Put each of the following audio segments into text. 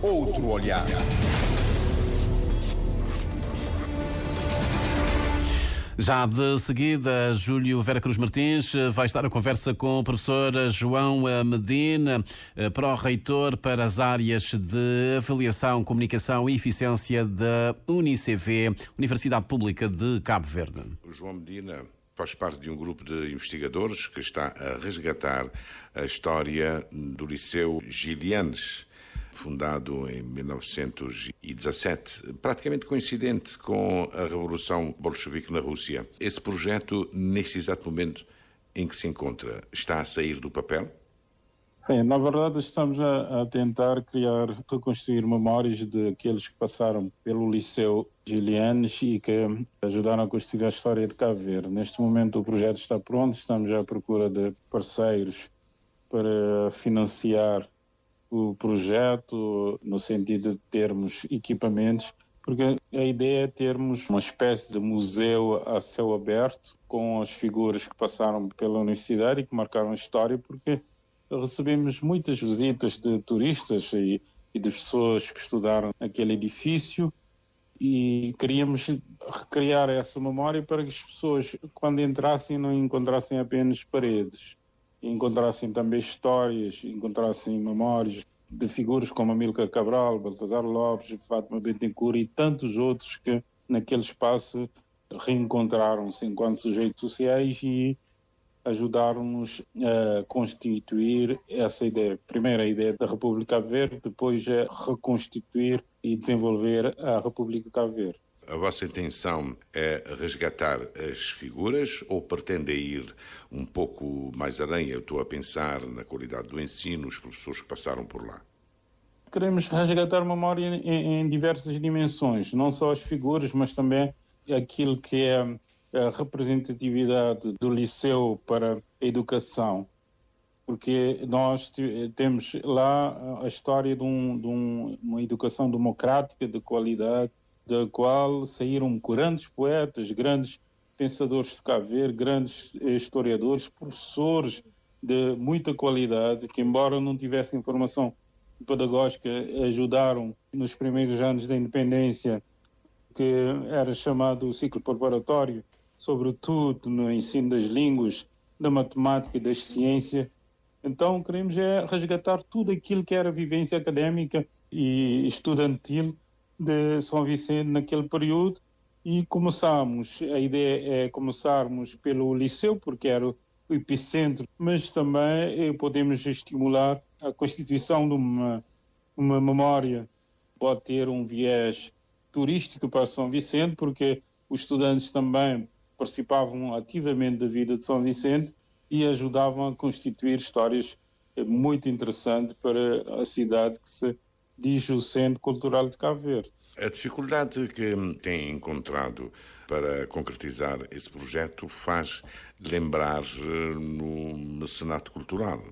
outro olhar. Já de seguida, Júlio Vera Cruz Martins vai estar a conversa com o professor João Medina, pró-reitor para as áreas de avaliação, comunicação e eficiência da UniCV, Universidade Pública de Cabo Verde. O João Medina faz parte de um grupo de investigadores que está a resgatar a história do Liceu Gilianes, fundado em 1917, praticamente coincidente com a Revolução Bolchevique na Rússia. Esse projeto, neste exato momento em que se encontra, está a sair do papel? Sim, na verdade estamos a tentar reconstruir memórias daqueles que passaram pelo Liceu Gilianes e que ajudaram a construir a história de Cabo Verde. Neste momento o projeto está pronto, estamos à procura de parceiros para financiar o projeto, no sentido de termos equipamentos, porque a ideia é termos uma espécie de museu a céu aberto com as figuras que passaram pela universidade e que marcaram a história, porque recebemos muitas visitas de turistas e de pessoas que estudaram aquele edifício e queríamos recriar essa memória para que as pessoas, quando entrassem, não encontrassem apenas paredes, encontrassem também histórias, encontrassem memórias de figuras como Amílcar Cabral, Baltazar Lopes, Fátima Bittencourt e tantos outros que naquele espaço reencontraram-se enquanto sujeitos sociais e ajudaram-nos a constituir essa ideia. Primeiro a ideia da República Cabo Verde, depois a reconstituir e desenvolver a República Cabo Verde. A vossa intenção é resgatar as figuras ou pretende ir um pouco mais além? Eu estou a pensar na qualidade do ensino, os professores que passaram por lá. Queremos resgatar memória em diversas dimensões, não só as figuras, mas também aquilo que é a representatividade do liceu para a educação, porque nós temos lá a história de uma educação democrática de qualidade, da qual saíram grandes poetas, grandes pensadores de Cabo Verde, grandes historiadores, professores de muita qualidade, que embora não tivessem formação pedagógica, ajudaram nos primeiros anos da independência, que era chamado o ciclo preparatório, sobretudo no ensino das línguas, da matemática e da ciência. Então queremos resgatar tudo aquilo que era a vivência académica e estudantil de São Vicente naquele período e a ideia é começarmos pelo liceu, porque era o epicentro, mas também podemos estimular a constituição de uma memória, pode ter um viés turístico para São Vicente, porque os estudantes também participavam ativamente da vida de São Vicente e ajudavam a constituir histórias muito interessantes para a cidade que se diz o Centro Cultural de Cabo Verde. A dificuldade que tem encontrado para concretizar esse projeto faz lembrar no mecenato cultural.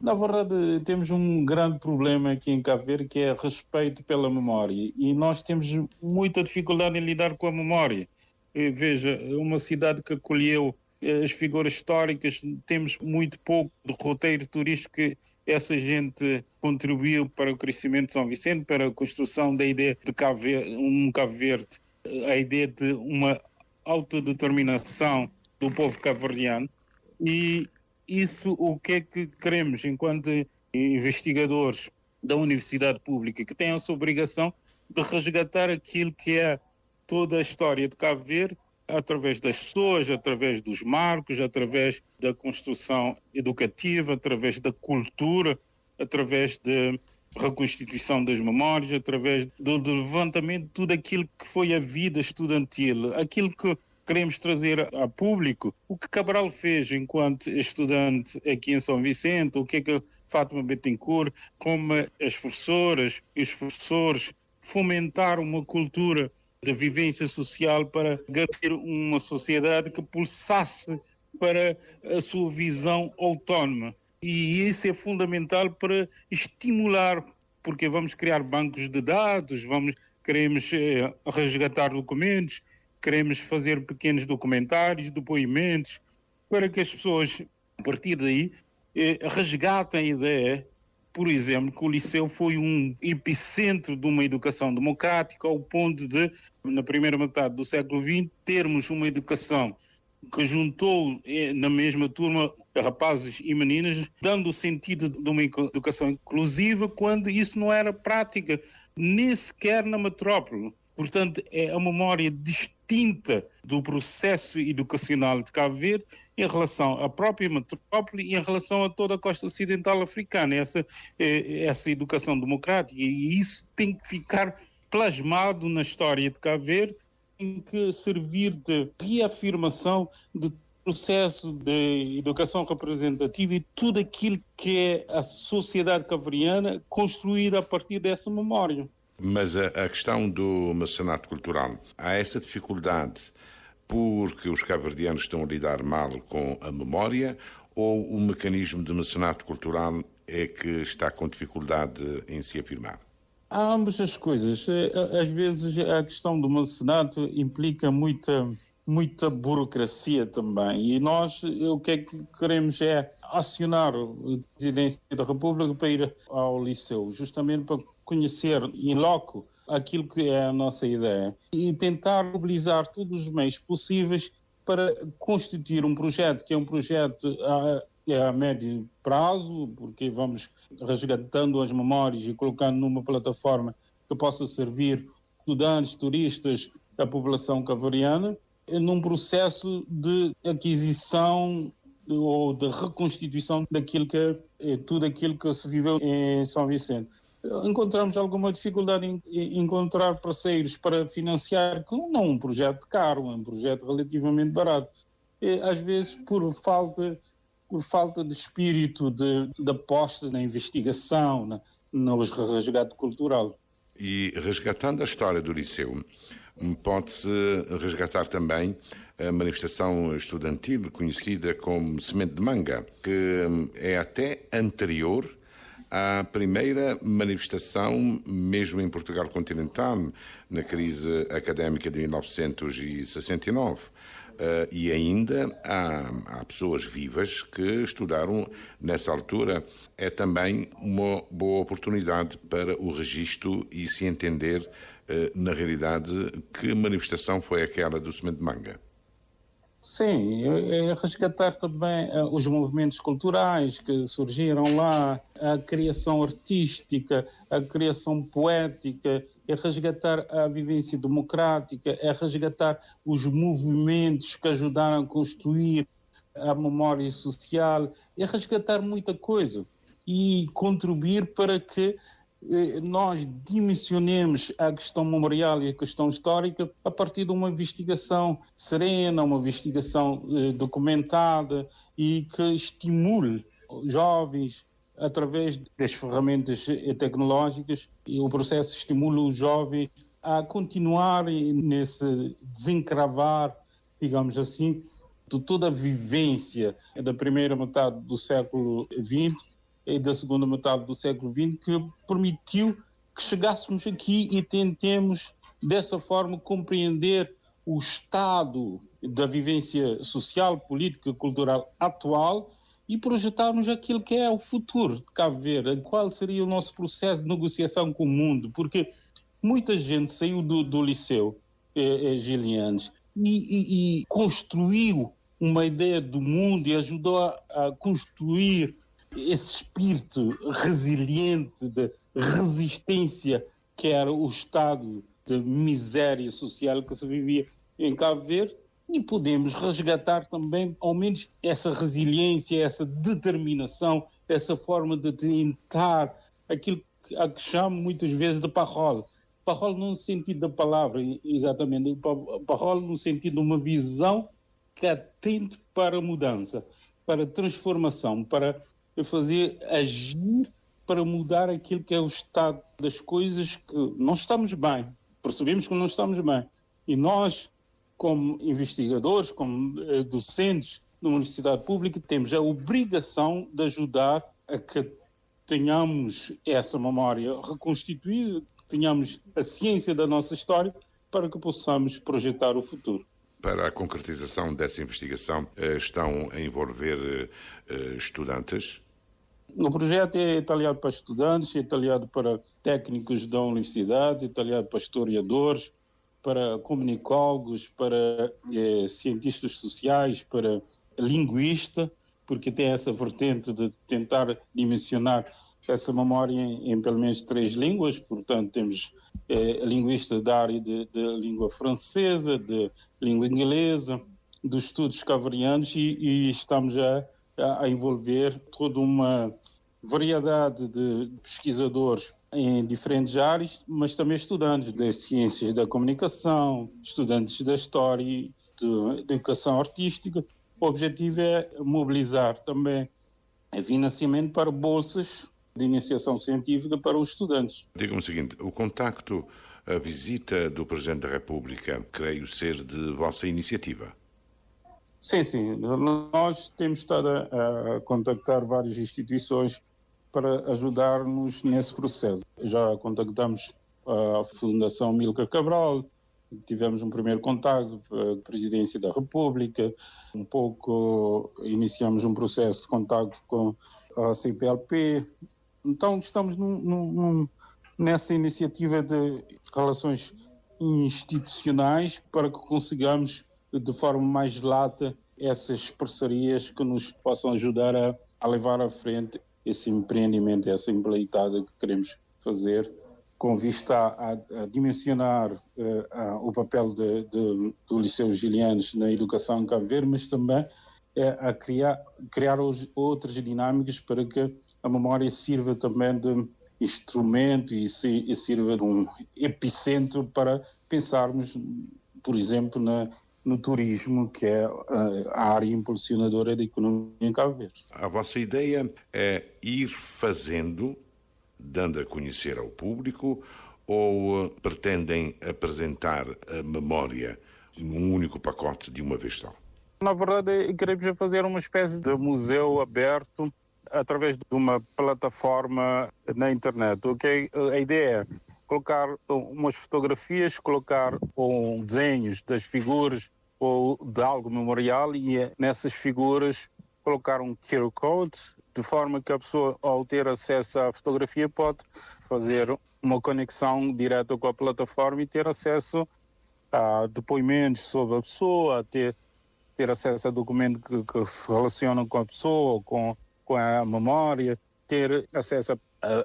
Na verdade, temos um grande problema aqui em Cabo Verde, que é respeito pela memória, e nós temos muita dificuldade em lidar com a memória. Veja, uma cidade que acolheu as figuras históricas, temos muito pouco de roteiro turístico que essa gente contribuiu para o crescimento de São Vicente, para a construção da ideia de Cabo Verde, a ideia de uma autodeterminação do povo cabo-verdiano. E isso, o que é que queremos enquanto investigadores da Universidade Pública, que têm essa obrigação de resgatar aquilo que é toda a história de Cabo Verde, através das pessoas, através dos marcos, através da construção educativa, através da cultura, através da reconstituição das memórias, através do levantamento de tudo aquilo que foi a vida estudantil, aquilo que queremos trazer a público, o que Cabral fez enquanto estudante aqui em São Vicente, o que é que Fátima Bittencourt, como as professoras e os professores fomentaram uma cultura de vivência social para garantir uma sociedade que pulsasse para a sua visão autónoma. E isso é fundamental para estimular, porque vamos criar bancos de dados, queremos resgatar documentos, queremos fazer pequenos documentários, depoimentos, para que as pessoas, a partir daí, resgatem a ideia por exemplo, que o Liceu foi um epicentro de uma educação democrática, ao ponto de, na primeira metade do século XX, termos uma educação que juntou na mesma turma rapazes e meninas, dando o sentido de uma educação inclusiva, quando isso não era prática, nem sequer na metrópole. Portanto, é a memória distinta do processo educacional de Cabo Verde em relação à própria metrópole e em relação a toda a costa ocidental africana, essa educação democrática. E isso tem que ficar plasmado na história de Cabo Verde, tem que servir de reafirmação de processo de educação representativa e tudo aquilo que é a sociedade cabo-verdiana construída a partir dessa memória. Mas a questão do mecenato cultural, há essa dificuldade porque os cabo-verdianos estão a lidar mal com a memória, ou o mecanismo de mecenato cultural é que está com dificuldade em se afirmar? Há ambas as coisas. Às vezes a questão do mecenato implica muita burocracia também. E nós o que é que queremos é acionar a Presidência da República para ir ao Liceu, justamente para conhecer in loco aquilo que é a nossa ideia e tentar mobilizar todos os meios possíveis para constituir um projeto que é um projeto a médio prazo, porque vamos resgatando as memórias e colocando numa plataforma que possa servir estudantes, turistas, a população cabo-verdiana, num processo de aquisição ou de reconstituição daquilo que é tudo aquilo que se viveu em São Vicente. Encontramos alguma dificuldade em encontrar parceiros para financiar, não um projeto caro, é um projeto relativamente barato. Às vezes por falta de espírito de aposta na investigação, no resgate cultural. E resgatando a história do Liceu, pode-se resgatar também a manifestação estudantil conhecida como Semente de Manga, que é até anterior à primeira manifestação, mesmo em Portugal continental, na crise académica de 1969. E ainda há pessoas vivas que estudaram nessa altura. É também uma boa oportunidade para o registro e se entender, na realidade, que manifestação foi aquela do Semente de Manga. Sim, é resgatar também os movimentos culturais que surgiram lá, a criação artística, a criação poética, é resgatar a vivência democrática, é resgatar os movimentos que ajudaram a construir a memória social, é resgatar muita coisa e contribuir para que nós dimensionemos a questão memorial e a questão histórica a partir de uma investigação serena, uma investigação documentada e que estimule jovens através das ferramentas tecnológicas, e o processo estimula os jovens a continuarem nesse desencravar, digamos assim, de toda a vivência da primeira metade do século XX e da segunda metade do século XX, que permitiu que chegássemos aqui e tentemos, dessa forma, compreender o estado da vivência social, política, cultural atual e projetarmos aquilo que é o futuro de Cabo Verde, qual seria o nosso processo de negociação com o mundo, porque muita gente saiu do Liceu, Gilianes, e construiu uma ideia do mundo e ajudou a construir esse espírito resiliente de resistência que era o estado de miséria social que se vivia em Cabo Verde, e podemos resgatar também, ao menos, essa resiliência, essa determinação, essa forma de tentar aquilo a que chamo muitas vezes de parole. Parole no sentido da palavra, exatamente. Parole no sentido de uma visão que atende para a mudança, para a transformação, para fazer agir, para mudar aquilo que é o estado das coisas, que não estamos bem, percebemos que não estamos bem. E nós, como investigadores, como docentes da Universidade Pública, temos a obrigação de ajudar a que tenhamos essa memória reconstituída, que tenhamos a ciência da nossa história, para que possamos projetar o futuro. Para a concretização dessa investigação, estão a envolver estudantes? O projeto é talhado para estudantes, é talhado para técnicos da universidade, é talhado para historiadores, para comunicólogos, para cientistas sociais, para linguista, porque tem essa vertente de tentar dimensionar essa memória em pelo menos 3 línguas. Portanto, temos linguistas da área de língua francesa, de língua inglesa, dos estudos cabo-verdianos, e estamos a envolver toda uma variedade de pesquisadores em diferentes áreas, mas também estudantes das ciências da comunicação, estudantes da história e de educação artística. O objetivo é mobilizar também financiamento para bolsas de iniciação científica para os estudantes. Diga-me o seguinte, o contacto, a visita do Presidente da República, creio ser de vossa iniciativa. Sim. Nós temos estado a contactar várias instituições para ajudar-nos nesse processo. Já contactamos a Fundação Amílcar Cabral, tivemos um primeiro contacto com a Presidência da República, um pouco iniciamos um processo de contacto com a CPLP. Então estamos nessa iniciativa de relações institucionais para que consigamos de forma mais lata essas parcerias que nos possam ajudar a levar à frente esse empreendimento, essa empreitada que queremos fazer, com vista a dimensionar o papel do Liceu Gilianos na educação em Cabo Verde, mas também a criar outras dinâmicas para que a memória sirva também de instrumento e sirva de um epicentro para pensarmos, por exemplo, no turismo, que é a área impulsionadora da economia em Cabo Verde. A vossa ideia é ir fazendo, dando a conhecer ao público, ou pretendem apresentar a memória num único pacote de uma vez só? Na verdade, queremos fazer uma espécie de museu aberto através de uma plataforma na internet. Okay? A ideia é colocar umas fotografias, colocar desenhos das figuras ou de algo memorial e nessas figuras colocar um QR Code, de forma que a pessoa, ao ter acesso à fotografia, pode fazer uma conexão direta com a plataforma e ter acesso a depoimentos sobre a pessoa, a ter acesso a documentos que se relacionam com a pessoa, com a memória, ter acesso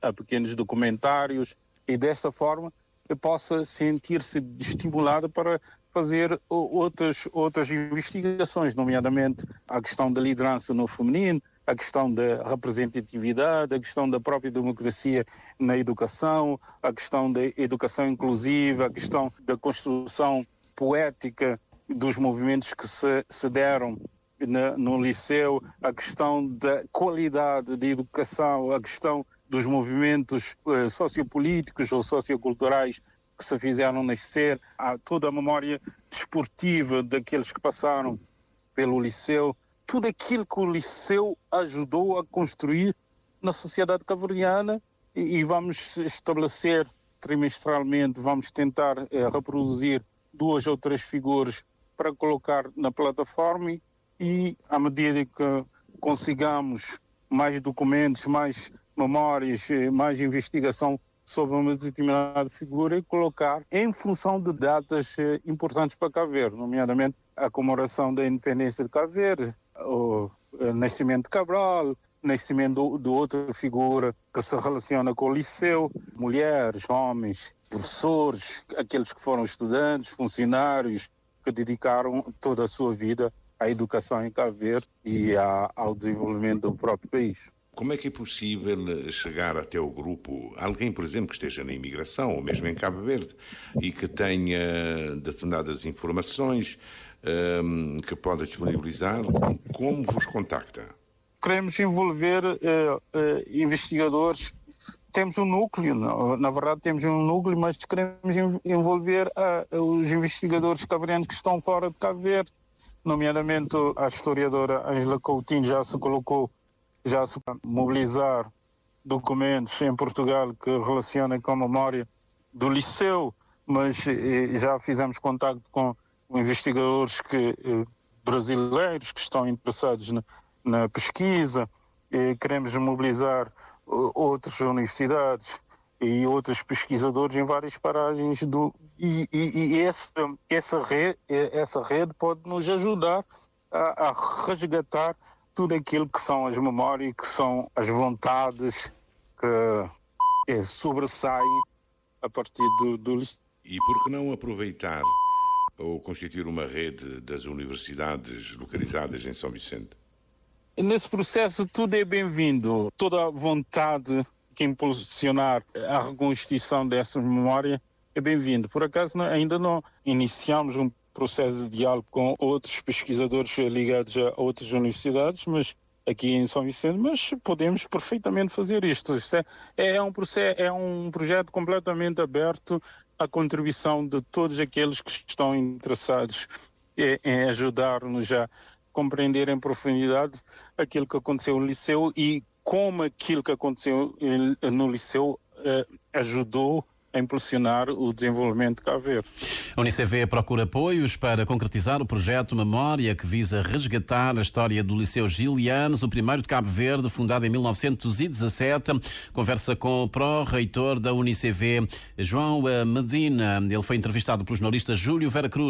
a pequenos documentários e desta forma possa sentir-se estimulada para fazer outras investigações, nomeadamente a questão da liderança no feminino, a questão da representatividade, a questão da própria democracia na educação, a questão da educação inclusiva, a questão da construção poética dos movimentos que se deram no liceu, a questão da qualidade de educação, a questão dos movimentos sociopolíticos ou socioculturais que se fizeram nascer, há toda a memória desportiva daqueles que passaram pelo liceu, tudo aquilo que o liceu ajudou a construir na sociedade cabo-verdiana, e vamos estabelecer trimestralmente, vamos tentar reproduzir 2 ou 3 figuras para colocar na plataforma, e à medida que consigamos mais documentos, mais memórias, mais investigação sobre uma determinada figura, e colocar em função de datas importantes para Cabo Verde, nomeadamente a comemoração da independência de Cabo Verde, o nascimento de Cabral, nascimento de outra figura que se relaciona com o liceu, mulheres, homens, professores, aqueles que foram estudantes, funcionários, que dedicaram toda a sua vida à educação em Cabo Verde e ao desenvolvimento do próprio país. Como é que é possível chegar até o grupo? Alguém, por exemplo, que esteja na imigração ou mesmo em Cabo Verde e que tenha determinadas informações que pode disponibilizar, como vos contacta? Queremos envolver investigadores. Temos um núcleo, na verdade temos um núcleo, mas queremos envolver os investigadores cabo-verdianos que estão fora de Cabo Verde, nomeadamente a historiadora Ângela Coutinho já se mobilizar documentos em Portugal que relacionam com a memória do liceu, mas já fizemos contacto com investigadores brasileiros que estão interessados na pesquisa. queremos mobilizar outras universidades e outros pesquisadores em várias paragens essa rede pode nos ajudar a resgatar tudo aquilo que são as memórias, que são as vontades que sobressaem a partir do liceu. E por que não aproveitar ou constituir uma rede das universidades localizadas em São Vicente? Nesse processo tudo é bem-vindo, toda a vontade que impulsionar a reconstituição dessa memória é bem-vindo. Por acaso ainda não iniciamos um processo de diálogo com outros pesquisadores ligados a outras universidades, mas aqui em São Vicente, mas podemos perfeitamente fazer isto. É um projeto completamente aberto à contribuição de todos aqueles que estão interessados em ajudar-nos a compreender em profundidade aquilo que aconteceu no Liceu e como aquilo que aconteceu no Liceu ajudou a impulsionar o desenvolvimento de Cabo Verde. A UNICEV procura apoios para concretizar o projeto Memória, que visa resgatar a história do Liceu Gilianos, o primeiro de Cabo Verde, fundado em 1917. Conversa com o pró-reitor da UNICEV, João Medina. Ele foi entrevistado pelo jornalista Júlio Vera Cruz.